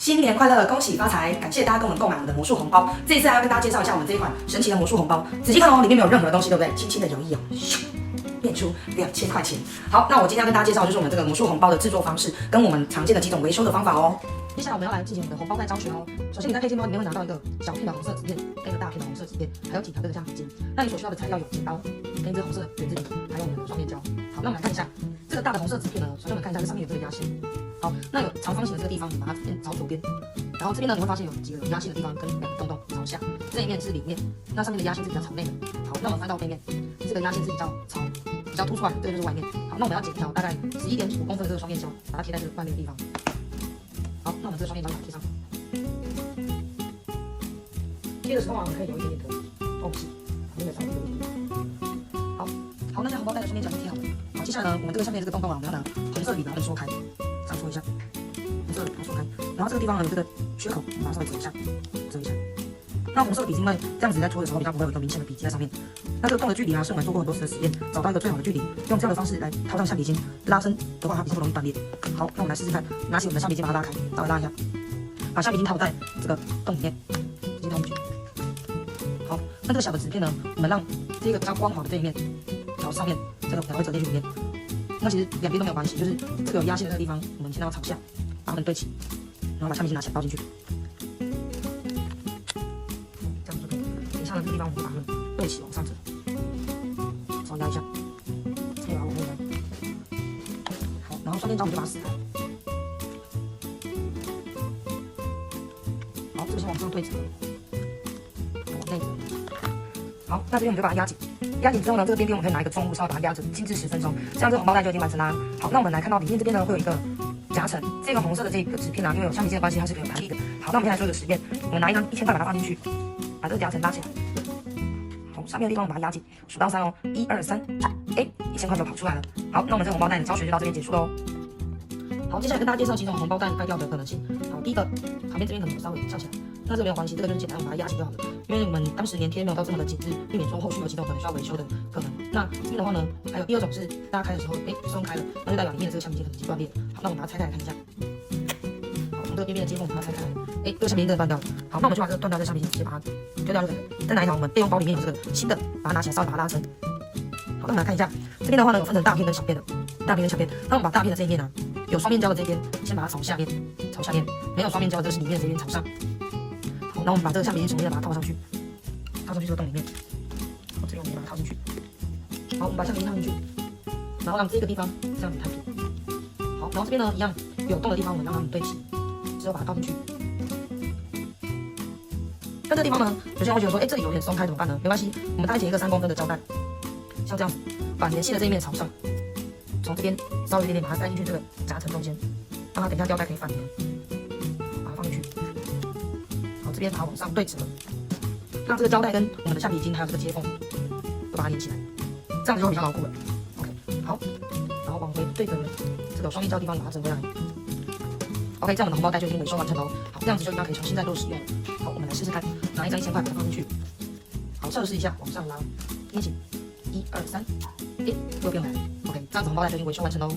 新年快乐，恭喜发财！感谢大家跟我们购买我们的魔术红包。这一次还要跟大家介绍一下我们这一款神奇的魔术红包。仔细看哦，里面没有任何的东西，对不对？轻轻的揉一揉，咻，变出2000块钱。好，那我今天要跟大家介绍的就是我们这个魔术红包的制作方式，跟我们常见的几种维修的方法哦。接下来我们要来进行我们的红包袋教学哦。首先你在配件包里面会拿到一个小片的红色纸片，跟一个大片的红色纸片，还有几条这个橡皮筋。那你所需要的材料有剪刀，跟一支红色的圆珠笔，还有我们的双面胶。好，那我们来看一下这个大的红色纸片呢，首先我们看一下这上面有这个压线。好，那有长方形的这个地方，你把它朝左边，然后这边呢你会发现有几个有压线的地方跟2个洞洞朝下，这一面是里面，那上面的压线是比较朝内的。好，那我们翻到背面，这个压线是比较凸出来的，这个就是外面。好，那我们要剪一条大概11.5公分的这个双面胶，把它贴在这个外面的地方。好，那我们这个双面胶就把它贴上。贴的时候啊，我们可以有一点点的缝隙，那个稍微有一点点。好，那这红包袋的双面胶已经贴好了。好，接下来呢，我们这个下面这个洞洞啊，我们要拿红色的笔把它戳开，这样戳一下，红色的笔把它戳开。然后这个地方呢有这个缺口，我们把它稍微折一下，折一下。那红色的笔是因为这样子在戳的时候，比较不会有一个明显的笔记在上面。那这个洞的距离啊，是我们做过很多次的实验，找到一个最好的距离，用这样的方式来套上橡皮筋，拉伸的话它比较不容易断裂。好，那我们来试试看，拿起我们的橡皮筋把它拉开，稍微拉一下，把橡皮筋套在这个洞里面，直接套进去。好，那这个小的纸片呢，我们让这个比较光滑的这一面朝上面这个两会折进去里面。那其实两边都没有关系，就是这个有压线的这个地方，我们先让它朝下，把它们对齐，然后把橡皮筋拿起来倒进去。这样就可以。等一下呢，这个地方我们把它们对齐往上折，稍微压一下，再把它往内来。好，然后双面胶我们就把它撕开。好，这个先往上对折，往内折。好，那这边我们就把它压紧。压紧之后呢，这个边边我们可以拿一个重物稍微把它压着，7至10分钟，这样这个红包袋就已经完成啦。好，那我们来看到里面这边呢会有一个夹层，这个红色的这个纸片啊，因为有橡皮筋的关系，它是很有弹力的。好，那我们现在做一个实验，我们拿一张1000块把它放进去，把这个夹层拉起来。好，上面的地方我们把它压紧，数到3哦，1、2、3，哎，1000块就跑出来了。好，那我们这个红包袋的教学就到这边结束喽。好，接下来跟大家介绍几种红包袋坏掉的可能性。好，第一个，旁边这边可能稍微翘起来，那这个没有关系，这个就是简单我们把它压紧就好了。因为我们当时粘贴没有到这么的紧致，避免说后续有几种可能需要维修的可能。那这边的话呢，还有第二种是大家开的时候，松开了，那就代表里面的这个橡皮筋可能已经断裂了。好，那我们把它拆开来看一下。好，从这个边边的接缝把它拆开来，这个橡皮筋真的断掉了。好，那我们就把这个断掉的橡皮筋直接把它丢掉就可以了。再拿一条我们备用包里面有这个新的，把它拿起来稍微把它拉伸。好，那我们来看一下，这边的话呢有分成大片跟小片的，大片跟小片。那我们把大片的这一面呢，有双面胶的这一边，先把它朝下面，没有双面胶的这是里面的这边朝上。好，那我们把这个橡皮筋重新的把它套上去。套上去这个洞里面，这边我们也把它套进去。好，我们把橡皮筋套进去，然后让这个地方这样子摊平。好，然后这边呢一样有洞的地方，我们让它们对齐，之后把它倒进去。那这个地方呢，有些人会觉得说，这里有点松开怎么办呢？没关系，我们大概剪一个3公分的胶带，像这样子，把粘性的这一面朝上，从这边稍微一点点把它塞进去这个夹层中间，让它等一下胶带可以反粘，把它放进去。好，这边把它往上对折。让这个胶带跟我们的橡皮筋还有这个接缝都把它连起来，这样子就会比较牢固了。OK， 好，然后往回对着这个双面胶地方把它折回来。OK， 这样我们的红包袋就已经维修完成喽。好，这样子就应该可以重新再做使用了。好，我们来试试看，拿一张1000块把它放进去，好，测试一下，往上拉，捏紧，1、2、3，右边来。OK， 这样子红包袋就已经维修完成喽。